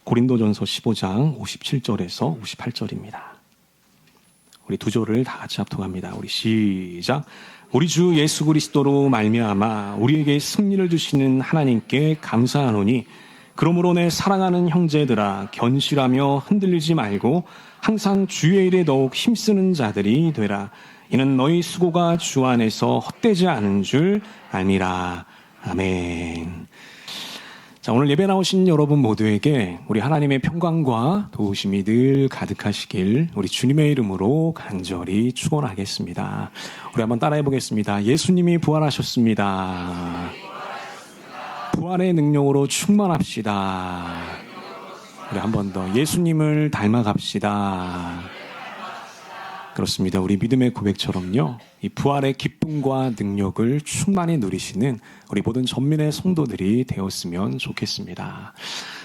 고린도전서 15장 57절에서 58절입니다. 우리 두 절을 다 같이 합독합니다. 우리 시작. 우리 주 예수 그리스도로 말미암아 우리에게 승리를 주시는 하나님께 감사하노니 그러므로 내 사랑하는 형제들아 견실하며 흔들리지 말고 항상 주의 일에 더욱 힘쓰는 자들이 되라. 이는 너희 수고가 주 안에서 헛되지 않은 줄 알미라. 아멘. 자, 오늘 예배 나오신 여러분 모두에게 우리 하나님의 평강과 도우심이 늘 가득하시길 우리 주님의 이름으로 간절히 축원하겠습니다. 우리 한번 따라해 보겠습니다. 예수님이 부활하셨습니다. 부활의 능력으로 충만합시다. 우리 한 번 더 예수님을 닮아갑시다. 그렇습니다. 우리 믿음의 고백처럼요, 이 부활의 기쁨과 능력을 충만히 누리시는 우리 모든 전민의 성도들이 되었으면 좋겠습니다.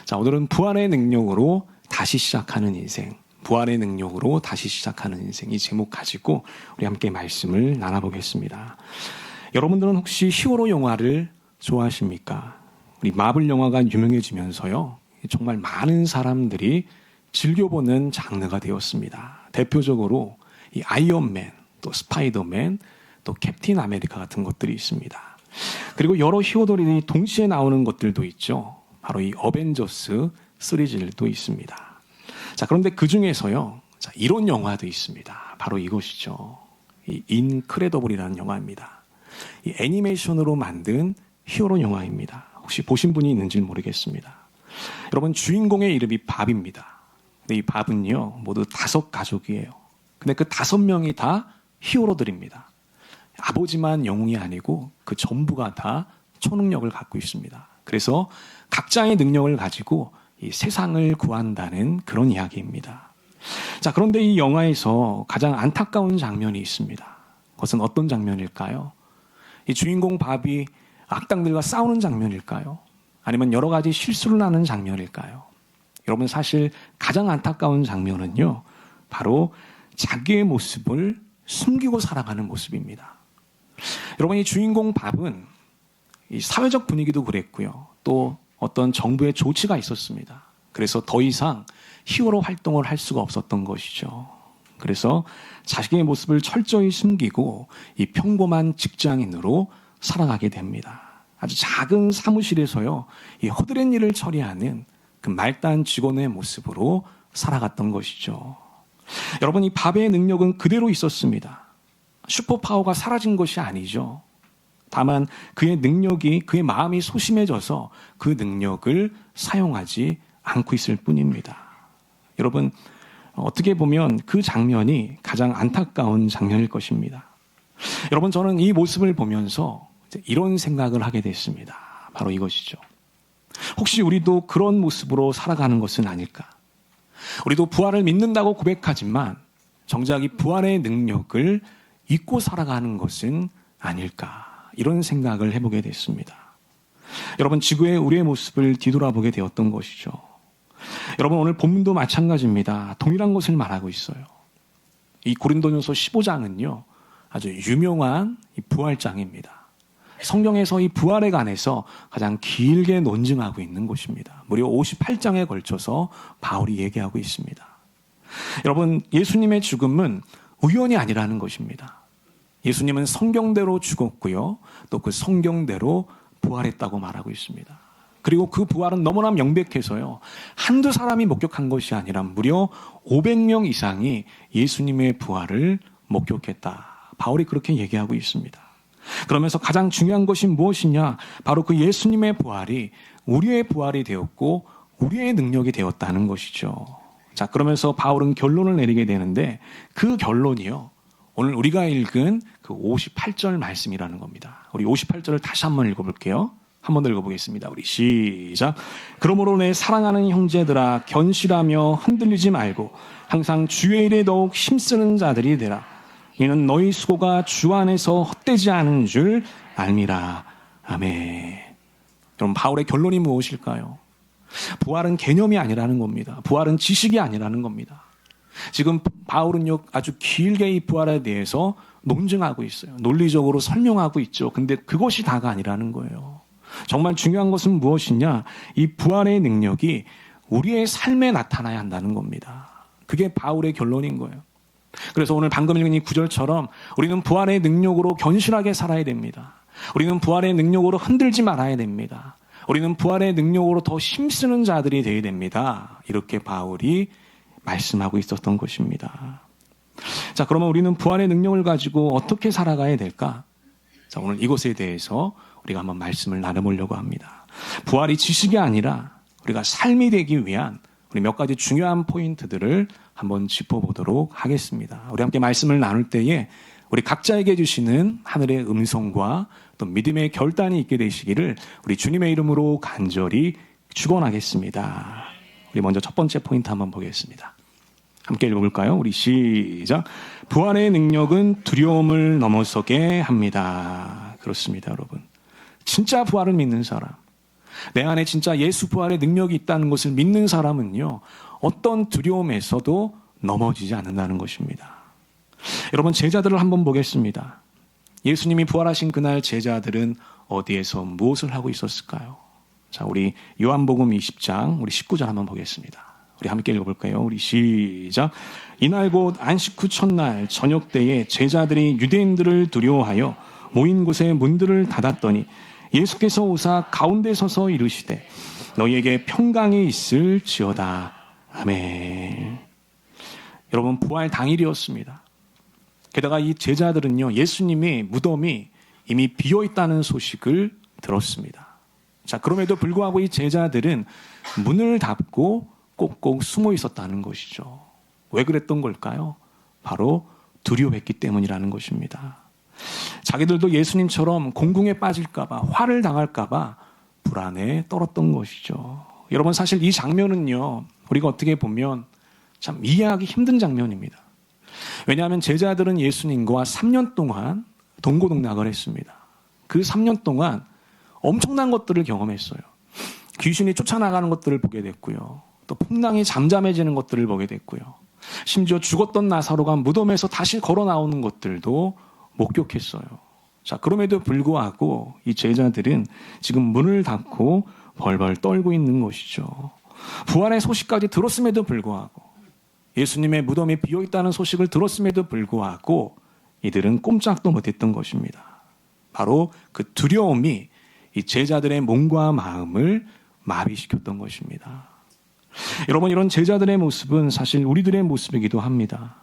자, 오늘은 부활의 능력으로 다시 시작하는 인생, 부활의 능력으로 다시 시작하는 인생, 이 제목 가지고 우리 함께 말씀을 나눠보겠습니다. 여러분들은 혹시 히어로 영화를 좋아하십니까? 우리 마블 영화가 유명해지면서요, 정말 많은 사람들이 즐겨보는 장르가 되었습니다. 대표적으로 이 아이언맨, 또 스파이더맨, 또 캡틴 아메리카 같은 것들이 있습니다. 그리고 여러 히어로들이 동시에 나오는 것들도 있죠. 바로 이 어벤져스 시리즈도 있습니다. 자, 그런데 그 중에서요, 자, 이런 영화도 있습니다. 바로 이것이죠. 이 인크레더블이라는 영화입니다. 이 애니메이션으로 만든 히어로 영화입니다. 혹시 보신 분이 있는지 모르겠습니다. 여러분, 주인공의 이름이 밥입니다. 근데 이 밥은요, 모두 5가족이에요. 근데 그 5명이 다 히어로들입니다. 아버지만 영웅이 아니고 그 전부가 다 초능력을 갖고 있습니다. 그래서 각자의 능력을 가지고 이 세상을 구한다는 그런 이야기입니다. 자, 그런데 이 영화에서 가장 안타까운 장면이 있습니다. 그것은 어떤 장면일까요? 이 주인공 밥이 악당들과 싸우는 장면일까요? 아니면 여러 가지 실수를 하는 장면일까요? 여러분, 사실 가장 안타까운 장면은요, 바로 자기의 모습을 숨기고 살아가는 모습입니다. 여러분, 이 주인공 밥은 이 사회적 분위기도 그랬고요, 또 어떤 정부의 조치가 있었습니다. 그래서 더 이상 히어로 활동을 할 수가 없었던 것이죠. 그래서 자기의 모습을 철저히 숨기고 이 평범한 직장인으로 살아가게 됩니다. 아주 작은 사무실에서요, 이 허드렛 일을 처리하는 그 말단 직원의 모습으로 살아갔던 것이죠. 여러분, 이 밥의 능력은 그대로 있었습니다. 슈퍼파워가 사라진 것이 아니죠. 다만 그의 능력이, 그의 마음이 소심해져서 그 능력을 사용하지 않고 있을 뿐입니다. 여러분, 어떻게 보면 그 장면이 가장 안타까운 장면일 것입니다. 여러분, 저는 이 모습을 보면서 이런 생각을 하게 됐습니다. 바로 이것이죠. 혹시 우리도 그런 모습으로 살아가는 것은 아닐까? 우리도 부활을 믿는다고 고백하지만 정작 이 부활의 능력을 잊고 살아가는 것은 아닐까? 이런 생각을 해보게 됐습니다. 여러분, 지구의 우리의 모습을 뒤돌아보게 되었던 것이죠. 여러분, 오늘 본문도 마찬가지입니다. 동일한 것을 말하고 있어요. 이 고린도전서 15장은요, 아주 유명한 이 부활장입니다. 성경에서 이 부활에 관해서 가장 길게 논증하고 있는 곳입니다. 무려 58장에 걸쳐서 바울이 얘기하고 있습니다. 여러분, 예수님의 죽음은 우연이 아니라는 것입니다. 예수님은 성경대로 죽었고요, 또 그 성경대로 부활했다고 말하고 있습니다. 그리고 그 부활은 너무나 명백해서요, 한두 사람이 목격한 것이 아니라 무려 500명 이상이 예수님의 부활을 목격했다. 바울이 그렇게 얘기하고 있습니다. 그러면서 가장 중요한 것이 무엇이냐? 바로 그 예수님의 부활이 우리의 부활이 되었고 우리의 능력이 되었다는 것이죠. 자, 그러면서 바울은 결론을 내리게 되는데 그 결론이요, 오늘 우리가 읽은 그 58절 말씀이라는 겁니다. 우리 58절을 다시 한번 읽어볼게요. 한 번 더 읽어보겠습니다. 우리 시작. 그러므로 내 사랑하는 형제들아 견실하며 흔들리지 말고 항상 주의 일에 더욱 힘쓰는 자들이 되라. 이는 너희 수고가 주 안에서 헛되지 않은 줄 알미라. 아멘. 여러분, 바울의 결론이 무엇일까요? 부활은 개념이 아니라는 겁니다. 부활은 지식이 아니라는 겁니다. 지금 바울은요, 아주 길게 이 부활에 대해서 논증하고 있어요. 논리적으로 설명하고 있죠. 근데 그것이 다가 아니라는 거예요. 정말 중요한 것은 무엇이냐? 이 부활의 능력이 우리의 삶에 나타나야 한다는 겁니다. 그게 바울의 결론인 거예요. 그래서 오늘 방금 읽은 이 구절처럼 우리는 부활의 능력으로 견실하게 살아야 됩니다. 우리는 부활의 능력으로 흔들지 말아야 됩니다. 우리는 부활의 능력으로 더 힘쓰는 자들이 되어야 됩니다. 이렇게 바울이 말씀하고 있었던 것입니다. 자, 그러면 우리는 부활의 능력을 가지고 어떻게 살아가야 될까? 자, 오늘 이것에 대해서 우리가 한번 말씀을 나눠보려고 합니다. 부활이 지식이 아니라 우리가 삶이 되기 위한 우리 몇 가지 중요한 포인트들을 한번 짚어보도록 하겠습니다. 우리 함께 말씀을 나눌 때에 우리 각자에게 주시는 하늘의 음성과 또 믿음의 결단이 있게 되시기를 우리 주님의 이름으로 간절히 축원하겠습니다. 우리 먼저 첫 번째 포인트 한번 보겠습니다. 함께 읽어볼까요? 우리 시작. 부활의 능력은 두려움을 넘어서게 합니다. 그렇습니다, 여러분. 진짜 부활을 믿는 사람, 내 안에 진짜 예수 부활의 능력이 있다는 것을 믿는 사람은요, 어떤 두려움에서도 넘어지지 않는다는 것입니다. 여러분, 제자들을 한번 보겠습니다. 예수님이 부활하신 그날 제자들은 어디에서 무엇을 하고 있었을까요? 자, 우리 요한복음 20장 우리 19절 한번 보겠습니다. 우리 함께 읽어볼까요? 우리 시작. 이날 곧 안식 후 첫날 저녁 때에 제자들이 유대인들을 두려워하여 모인 곳에 문들을 닫았더니 예수께서 오사 가운데 서서 이르시되 너희에게 평강이 있을지어다. 아멘. 여러분, 부활 당일이었습니다. 게다가 이 제자들은요, 예수님이 무덤이 이미 비어있다는 소식을 들었습니다. 자, 그럼에도 불구하고 이 제자들은 문을 닫고 꼭꼭 숨어 있었다는 것이죠. 왜 그랬던 걸까요? 바로 두려워했기 때문이라는 것입니다. 자기들도 예수님처럼 공궁에 빠질까봐, 화를 당할까봐 불안에 떨었던 것이죠. 여러분, 사실 이 장면은요, 우리가 어떻게 보면 참 이해하기 힘든 장면입니다. 왜냐하면 제자들은 예수님과 3년 동안 동고동락을 했습니다. 그 3년 동안 엄청난 것들을 경험했어요. 귀신이 쫓아나가는 것들을 보게 됐고요. 또 풍랑이 잠잠해지는 것들을 보게 됐고요. 심지어 죽었던 나사로가 무덤에서 다시 걸어 나오는 것들도 목격했어요. 자, 그럼에도 불구하고 이 제자들은 지금 문을 닫고 벌벌 떨고 있는 것이죠. 부활의 소식까지 들었음에도 불구하고, 예수님의 무덤이 비어있다는 소식을 들었음에도 불구하고 이들은 꼼짝도 못했던 것입니다. 바로 그 두려움이 이 제자들의 몸과 마음을 마비시켰던 것입니다. 여러분, 이런 제자들의 모습은 사실 우리들의 모습이기도 합니다.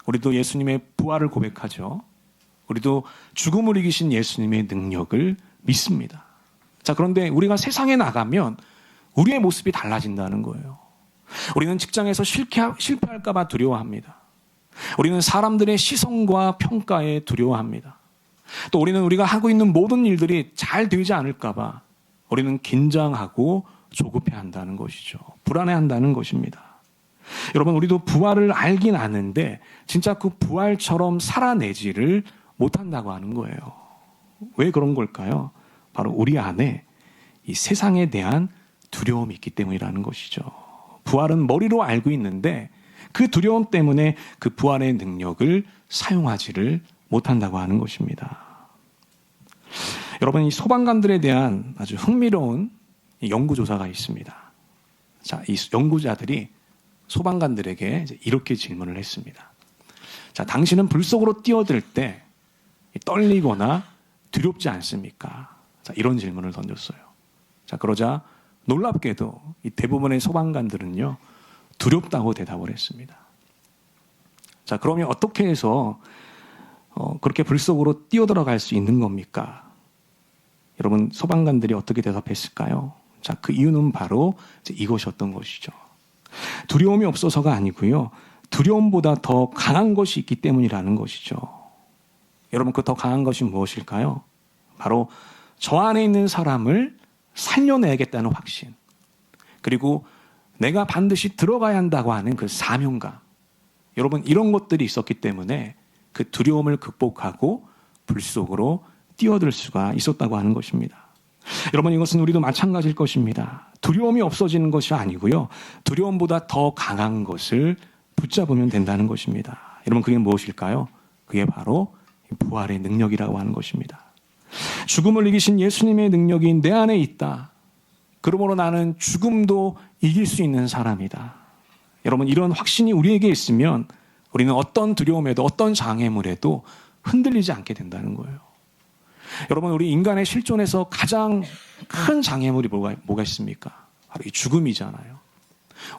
우리도 예수님의 부활을 고백하죠. 우리도 죽음을 이기신 예수님의 능력을 믿습니다. 자, 그런데 우리가 세상에 나가면 우리의 모습이 달라진다는 거예요. 우리는 직장에서 실패할까 봐 두려워합니다. 우리는 사람들의 시선과 평가에 두려워합니다. 또 우리는 우리가 하고 있는 모든 일들이 잘 되지 않을까 봐 우리는 긴장하고 조급해한다는 것이죠. 불안해한다는 것입니다. 여러분, 우리도 부활을 알긴 아는데 진짜 그 부활처럼 살아내지를 못한다고 하는 거예요. 왜 그런 걸까요? 바로 우리 안에 이 세상에 대한 두려움이 있기 때문이라는 것이죠. 부활은 머리로 알고 있는데 그 두려움 때문에 그 부활의 능력을 사용하지를 못한다고 하는 것입니다. 여러분, 이 소방관들에 대한 아주 흥미로운 연구조사가 있습니다. 자, 이 연구자들이 소방관들에게 이렇게 질문을 했습니다. 자, 당신은 불 속으로 뛰어들 때 떨리거나 두렵지 않습니까? 자, 이런 질문을 던졌어요. 자, 그러자 놀랍게도 이 대부분의 소방관들은요, 두렵다고 대답을 했습니다. 자, 그러면 어떻게 해서 그렇게 불 속으로 뛰어들어갈 수 있는 겁니까? 여러분, 소방관들이 어떻게 대답했을까요? 자, 그 이유는 바로 이것이었던 것이죠. 두려움이 없어서가 아니고요, 두려움보다 더 강한 것이 있기 때문이라는 것이죠. 여러분, 그 더 강한 것이 무엇일까요? 바로 저 안에 있는 사람을 살려내야겠다는 확신, 그리고 내가 반드시 들어가야 한다고 하는 그 사명감. 여러분, 이런 것들이 있었기 때문에 그 두려움을 극복하고 불 속으로 뛰어들 수가 있었다고 하는 것입니다. 여러분, 이것은 우리도 마찬가지일 것입니다. 두려움이 없어지는 것이 아니고요, 두려움보다 더 강한 것을 붙잡으면 된다는 것입니다. 여러분, 그게 무엇일까요? 그게 바로 부활의 능력이라고 하는 것입니다. 죽음을 이기신 예수님의 능력이 내 안에 있다. 그러므로 나는 죽음도 이길 수 있는 사람이다. 여러분, 이런 확신이 우리에게 있으면 우리는 어떤 두려움에도 어떤 장애물에도 흔들리지 않게 된다는 거예요. 여러분, 우리 인간의 실존에서 가장 큰 장애물이 뭐가 있습니까? 바로 이 죽음이잖아요.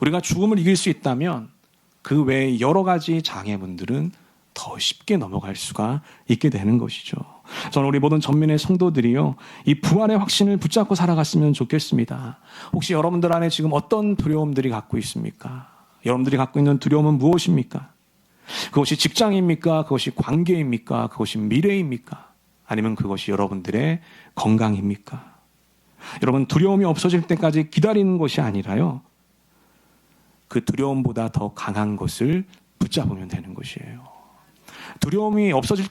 우리가 죽음을 이길 수 있다면 그 외에 여러 가지 장애물들은 더 쉽게 넘어갈 수가 있게 되는 것이죠. 저는 우리 모든 전민의 성도들이요, 이 부활의 확신을 붙잡고 살아갔으면 좋겠습니다. 혹시 여러분들 안에 지금 어떤 두려움들이 갖고 있습니까? 여러분들이 갖고 있는 두려움은 무엇입니까? 그것이 직장입니까? 그것이 관계입니까? 그것이 미래입니까? 아니면 그것이 여러분들의 건강입니까? 여러분, 두려움이 없어질 때까지 기다리는 것이 아니라요, 그 두려움보다 더 강한 것을 붙잡으면 되는 것이에요. 두려움이 없어질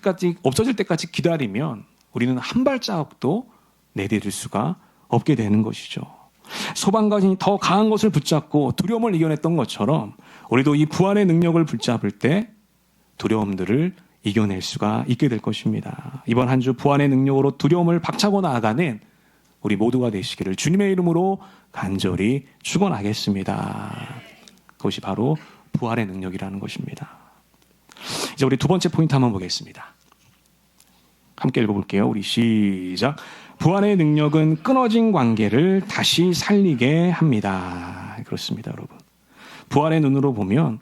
때까지 기다리면 우리는 한 발자국도 내디딜 수가 없게 되는 것이죠. 소방관이 더 강한 것을 붙잡고 두려움을 이겨냈던 것처럼 우리도 이 부활의 능력을 붙잡을 때 두려움들을 이겨낼 수가 있게 될 것입니다. 이번 한 주 부활의 능력으로 두려움을 박차고 나아가는 우리 모두가 되시기를 주님의 이름으로 간절히 축원하겠습니다. 그것이 바로 부활의 능력이라는 것입니다. 이제 우리 두 번째 포인트 한번 보겠습니다. 함께 읽어볼게요. 우리 시작. 부활의 능력은 끊어진 관계를 다시 살리게 합니다. 그렇습니다, 여러분. 부활의 눈으로 보면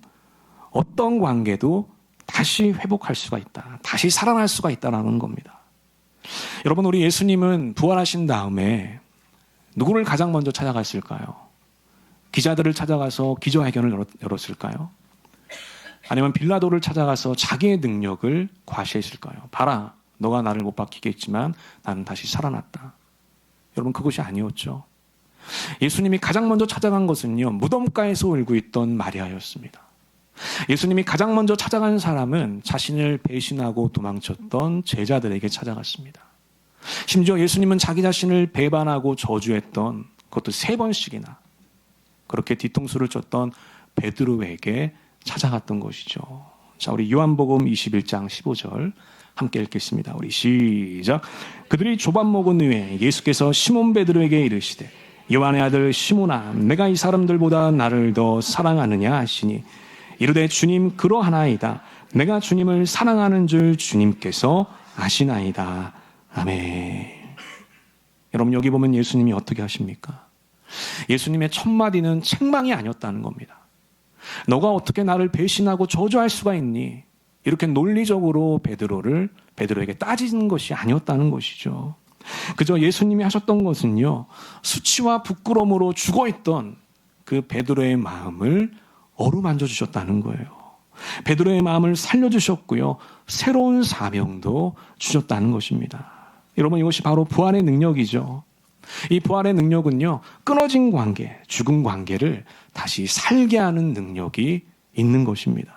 어떤 관계도 다시 회복할 수가 있다. 다시 살아날 수가 있다는 겁니다. 여러분, 우리 예수님은 부활하신 다음에 누구를 가장 먼저 찾아갔을까요? 기자들을 찾아가서 기자회견을 열었을까요? 아니면 빌라도를 찾아가서 자기의 능력을 과시했을까요? 봐라, 너가 나를 못 박히게 했지만 나는 다시 살아났다. 여러분, 그것이 아니었죠. 예수님이 가장 먼저 찾아간 것은요, 무덤가에서 울고 있던 마리아였습니다. 예수님이 가장 먼저 찾아간 사람은 자신을 배신하고 도망쳤던 제자들에게 찾아갔습니다. 심지어 예수님은 자기 자신을 배반하고 저주했던, 그것도 3번씩이나 그렇게 뒤통수를 쳤던 베드로에게 찾아갔던 것이죠. 자, 우리 요한복음 21장 15절 함께 읽겠습니다. 우리 시작. 그들이 조밥 먹은 후에 예수께서 시몬 베드로에게 이르시되 요한의 아들 시몬아, 내가 이 사람들보다 나를 더 사랑하느냐 하시니 이르되 주님, 그러하나이다. 내가 주님을 사랑하는 줄 주님께서 아시나이다. 아멘. 여러분, 여기 보면 예수님이 어떻게 하십니까? 예수님의 첫 마디는 책망이 아니었다는 겁니다. 너가 어떻게 나를 배신하고 저주할 수가 있니? 이렇게 논리적으로 베드로에게 따지는 것이 아니었다는 것이죠. 그저 예수님이 하셨던 것은요, 수치와 부끄러움으로 죽어있던 그 베드로의 마음을 어루만져 주셨다는 거예요. 베드로의 마음을 살려주셨고요, 새로운 사명도 주셨다는 것입니다. 여러분, 이것이 바로 부활의 능력이죠. 이 부활의 능력은요, 끊어진 관계, 죽은 관계를 다시 살게 하는 능력이 있는 것입니다.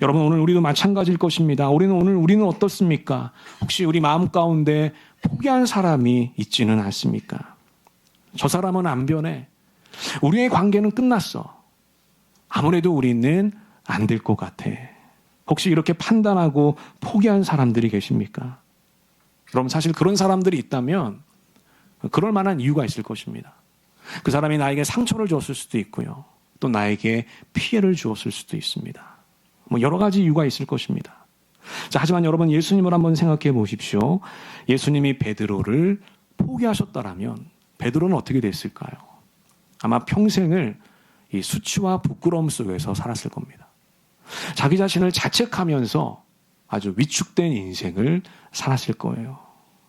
여러분, 오늘 우리도 마찬가지일 것입니다. 우리는 어떻습니까? 혹시 우리 마음 가운데 포기한 사람이 있지는 않습니까? 저 사람은 안 변해. 우리의 관계는 끝났어. 아무래도 우리는 안 될 것 같아. 혹시 이렇게 판단하고 포기한 사람들이 계십니까? 여러분, 사실 그런 사람들이 있다면 그럴 만한 이유가 있을 것입니다. 그 사람이 나에게 상처를 줬을 수도 있고요, 또 나에게 피해를 주었을 수도 있습니다. 여러 가지 이유가 있을 것입니다. 자, 하지만 여러분, 예수님을 한번 생각해 보십시오. 예수님이 베드로를 포기하셨다라면 베드로는 어떻게 됐을까요? 아마 평생을 이 수치와 부끄러움 속에서 살았을 겁니다. 자기 자신을 자책하면서 아주 위축된 인생을 살았을 거예요.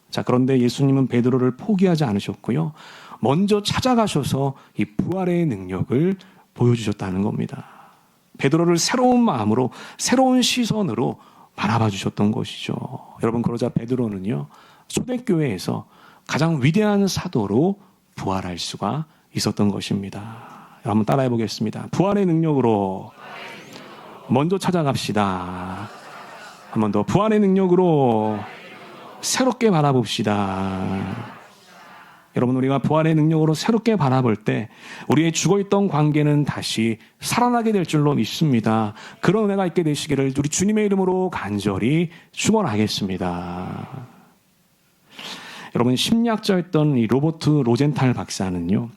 자, 그런데 예수님은 베드로를 포기하지 않으셨고요, 먼저 찾아가셔서 이 부활의 능력을 보여주셨다는 겁니다. 베드로를 새로운 마음으로, 새로운 시선으로 바라봐 주셨던 것이죠. 여러분, 그러자 베드로는요, 초대교회에서 가장 위대한 사도로 부활할 수가 있었던 것입니다. 한번 따라해 보겠습니다. 부활의 능력으로 먼저 찾아갑시다. 한 번 더. 부활의 능력으로 새롭게 바라봅시다. 여러분, 우리가 부활의 능력으로 새롭게 바라볼 때 우리의 죽어있던 관계는 다시 살아나게 될 줄로 믿습니다. 그런 은혜가 있게 되시기를 우리 주님의 이름으로 간절히 축원하겠습니다. 여러분, 심리학자였던 이 로버트 로젠탈 박사는요,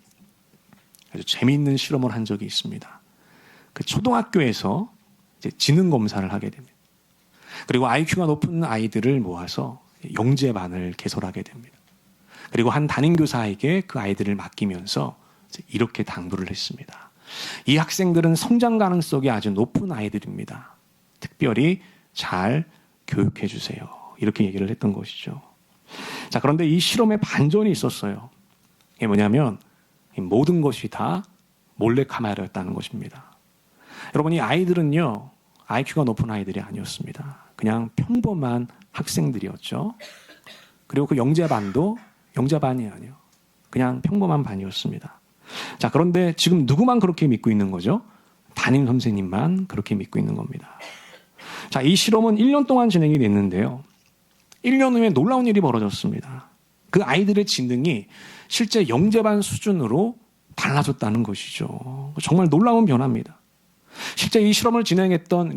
아주 재미있는 실험을 한 적이 있습니다. 그 초등학교에서 이제 지능 검사를 하게 됩니다. 그리고 IQ가 높은 아이들을 모아서 영재반을 개설하게 됩니다. 그리고 한 담임교사에게 그 아이들을 맡기면서 이렇게 당부를 했습니다. 이 학생들은 성장 가능성이 아주 높은 아이들입니다. 특별히 잘 교육해 주세요. 이렇게 얘기를 했던 것이죠. 자, 그런데 이 실험에 반전이 있었어요. 이게 뭐냐면 모든 것이 다 몰래카메라였다는 것입니다. 여러분, 이 아이들은요, IQ가 높은 아이들이 아니었습니다. 그냥 평범한 학생들이었죠. 그리고 그 영재반도 영재반이 아니에요. 그냥 평범한 반이었습니다. 자, 그런데 지금 누구만 그렇게 믿고 있는 거죠? 담임 선생님만 그렇게 믿고 있는 겁니다. 자, 이 실험은 1년 동안 진행이 됐는데요. 1년 후에 놀라운 일이 벌어졌습니다. 그 아이들의 지능이 실제 영재반 수준으로 달라졌다는 것이죠. 정말 놀라운 변화입니다. 실제 이 실험을 진행했던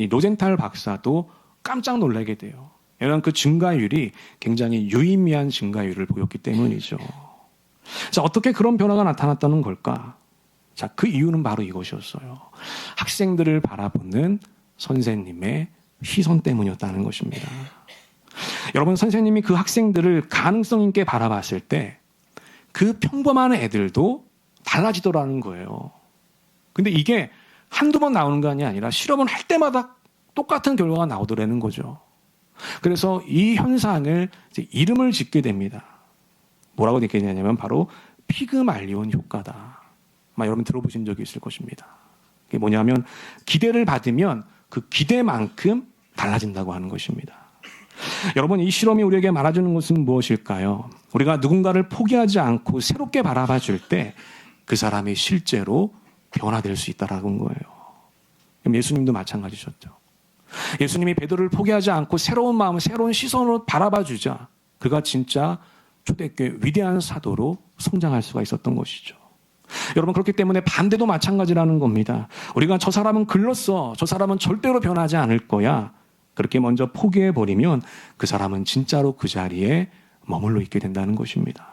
로젠탈 박사도 깜짝 놀라게 돼요. 왜냐하면 그 증가율이 굉장히 유의미한 증가율을 보였기 때문이죠. 자, 어떻게 그런 변화가 나타났다는 걸까? 자, 그 이유는 바로 이것이었어요. 학생들을 바라보는 선생님의 시선 때문이었다는 것입니다. 여러분, 선생님이 그 학생들을 가능성 있게 바라봤을 때 그 평범한 애들도 달라지더라는 거예요. 근데 이게 한두 번 나오는 거 아니라 실험을 할 때마다 똑같은 결과가 나오더라는 거죠. 그래서 이 현상을 이제 이름을 짓게 됩니다. 뭐라고 느끼냐면 바로 피그말리온 효과다. 아마 여러분 들어보신 적이 있을 것입니다. 이게 뭐냐면 기대를 받으면 그 기대만큼 달라진다고 하는 것입니다. 여러분, 이 실험이 우리에게 말해주는 것은 무엇일까요? 우리가 누군가를 포기하지 않고 새롭게 바라봐 줄 때 그 사람이 실제로 변화될 수 있다라는 거예요. 예수님도 마찬가지셨죠. 예수님이 베드로를 포기하지 않고 새로운 마음, 새로운 시선으로 바라봐 주자 그가 진짜 초대교회 위대한 사도로 성장할 수가 있었던 것이죠. 여러분, 그렇기 때문에 반대도 마찬가지라는 겁니다. 우리가 저 사람은 글렀어, 저 사람은 절대로 변하지 않을 거야, 그렇게 먼저 포기해버리면 그 사람은 진짜로 그 자리에 머물러 있게 된다는 것입니다.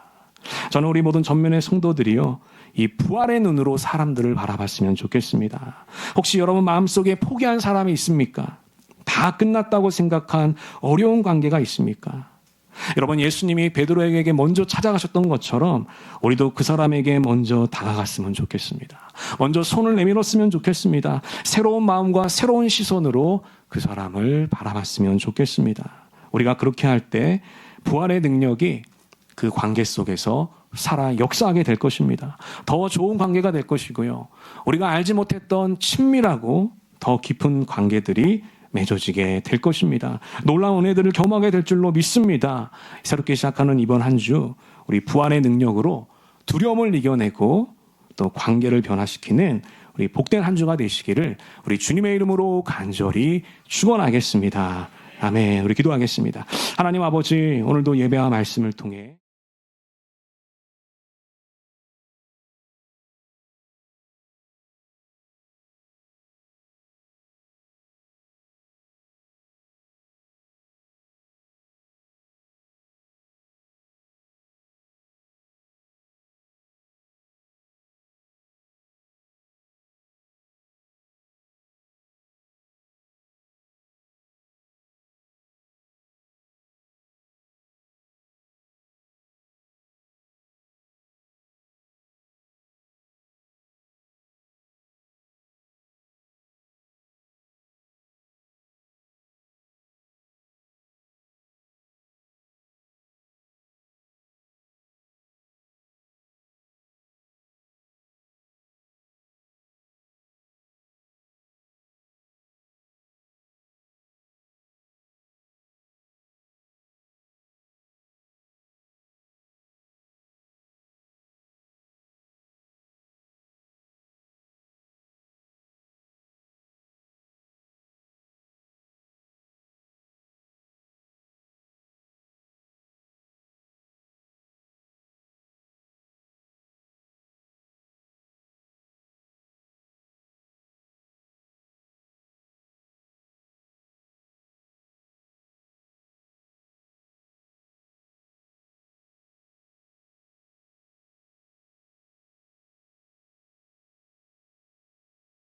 저는 우리 모든 전면의 성도들이요, 이 부활의 눈으로 사람들을 바라봤으면 좋겠습니다. 혹시 여러분 마음속에 포기한 사람이 있습니까? 다 끝났다고 생각한 어려운 관계가 있습니까? 여러분, 예수님이 베드로에게 먼저 찾아가셨던 것처럼 우리도 그 사람에게 먼저 다가갔으면 좋겠습니다. 먼저 손을 내밀었으면 좋겠습니다. 새로운 마음과 새로운 시선으로 그 사람을 바라봤으면 좋겠습니다. 우리가 그렇게 할 때 부활의 능력이 그 관계 속에서 살아 역사하게 될 것입니다. 더 좋은 관계가 될 것이고요. 우리가 알지 못했던 친밀하고 더 깊은 관계들이 맺어지게 될 것입니다. 놀라운 은혜들을 경험하게 될 줄로 믿습니다. 새롭게 시작하는 이번 한 주, 우리 부활의 능력으로 두려움을 이겨내고 또 관계를 변화시키는 우리 복된 한 주가 되시기를 우리 주님의 이름으로 간절히 축원하겠습니다. 아멘. 우리 기도하겠습니다. 하나님 아버지, 오늘도 예배와 말씀을 통해